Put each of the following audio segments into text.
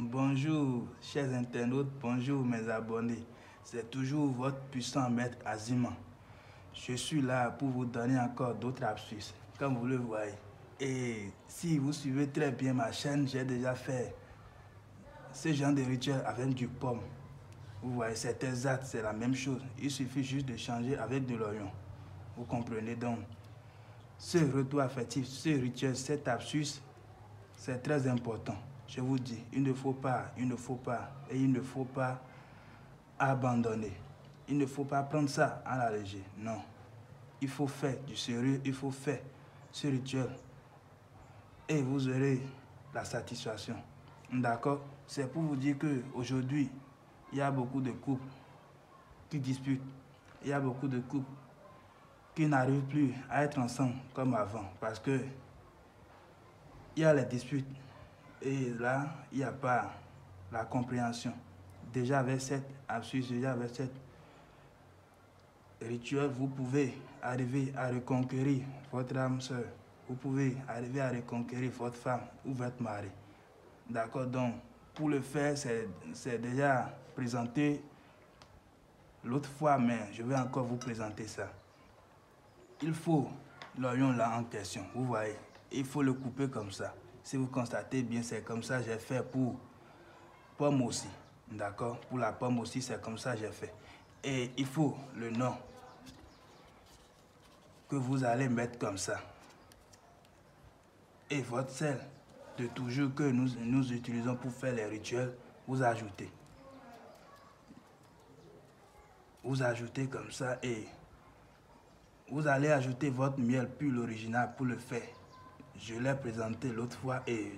Bonjour chers internautes, bonjour mes abonnés. C'est toujours votre puissant maître Azima. Je suis là pour vous donner encore d'autres astuces, comme vous le voyez. Et si vous suivez très bien ma chaîne, j'ai déjà fait ce genre de rituel avec du pomme. Vous voyez, c'est exact, c'est la même chose. Il suffit juste de changer avec de l'oignon. Vous comprenez donc? Ce retour affectif, ce rituel, cette astuce, c'est très important. Je vous dis, il ne faut pas abandonner. Il ne faut pas prendre ça à la légère. Non. Il faut faire du sérieux, il faut faire ce rituel. Et vous aurez la satisfaction. D'accord? C'est pour vous dire qu'aujourd'hui, il y a beaucoup de couples qui disputent. Il y a beaucoup de couples qui n'arrivent plus à être ensemble comme avant. Parce que il y a les disputes. Et là, il n'y a pas la compréhension. Déjà avec cette astuce, déjà avec cette rituel, vous pouvez arriver à reconquérir votre âme sœur. Vous pouvez arriver à reconquérir votre femme ou votre mari. D'accord? Donc, pour le faire, c'est déjà présenté l'autre fois, mais je vais encore vous présenter ça. Il faut l'oignon là en question, vous voyez. Il faut le couper comme ça. Si vous constatez bien, c'est comme ça que j'ai fait pour pomme aussi. D'accord? Pour la pomme aussi, c'est comme ça que j'ai fait. Et il faut le nom que vous allez mettre comme ça. Et votre sel de toujours que nous utilisons pour faire les rituels, vous ajoutez. Vous ajoutez comme ça et vous allez ajouter votre miel pur, l'original, pour le faire. Je l'ai présenté l'autre fois et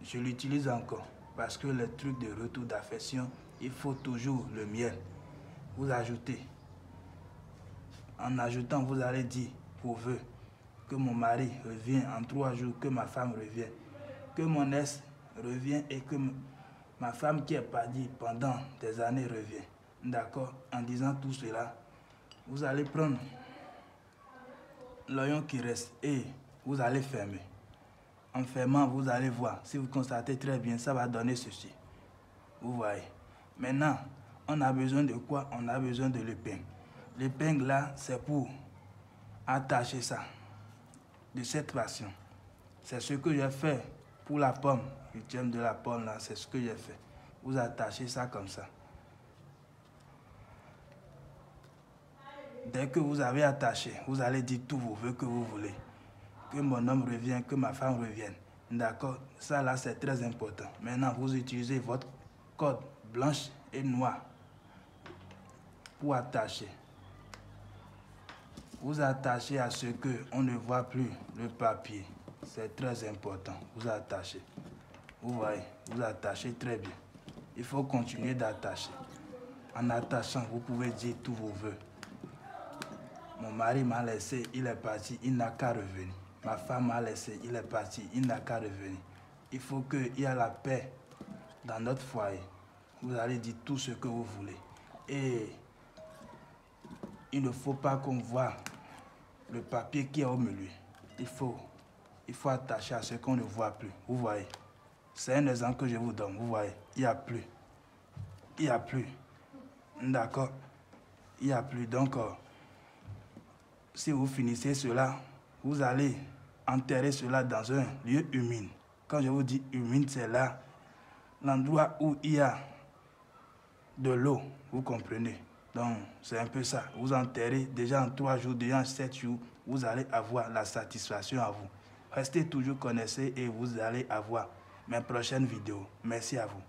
je l'utilise encore. Parce que les trucs de retour d'affection, il faut toujours le miel. Vous ajoutez. En ajoutant, vous allez dire pour vœu que mon mari revienne en 3 jours, que ma femme revienne, que mon ex revienne et que ma femme qui est partie pendant des années revienne. D'accord? En disant tout cela, vous allez prendre l'oignon qui reste et vous allez fermer. En fermant, vous allez voir. Si vous constatez très bien, ça va donner ceci. Vous voyez. Maintenant, on a besoin de quoi? On a besoin de l'épingle. L'épingle là, c'est pour attacher ça. De cette façon. C'est ce que j'ai fait pour la pomme. Le thème de la pomme là, c'est ce que j'ai fait. Vous attachez ça comme ça. Dès que vous avez attaché, vous allez dire tous vos vœux que vous voulez. Que mon homme revienne, que ma femme revienne. D'accord? Ça là, c'est très important. Maintenant, vous utilisez votre corde blanche et noire pour attacher. Vous attachez à ce qu'on ne voit plus le papier. C'est très important. Vous attachez. Vous voyez, vous attachez très bien. Il faut continuer d'attacher. En attachant, vous pouvez dire tous vos vœux. Mon mari m'a laissé, il est parti, il n'a qu'à revenir. Ma femme m'a laissé, il est parti, il n'a qu'à revenir. Il faut qu'il y ait la paix dans notre foyer. Vous allez dire tout ce que vous voulez. Et il ne faut pas qu'on voit le papier qui est au milieu. Il faut attacher à ce qu'on ne voit plus. Vous voyez. C'est un exemple que je vous donne. Vous voyez. Il n'y a plus. Il n'y a plus. D'accord. Il n'y a plus. Donc, si vous finissez cela, vous allez enterrer cela dans un lieu humide. Quand je vous dis humide, c'est là l'endroit où il y a de l'eau. Vous comprenez? Donc, c'est un peu ça. Vous enterrez déjà en 3 jours, déjà en 7 jours, vous allez avoir la satisfaction à vous. Restez toujours connectés et vous allez avoir mes prochaines vidéos. Merci à vous.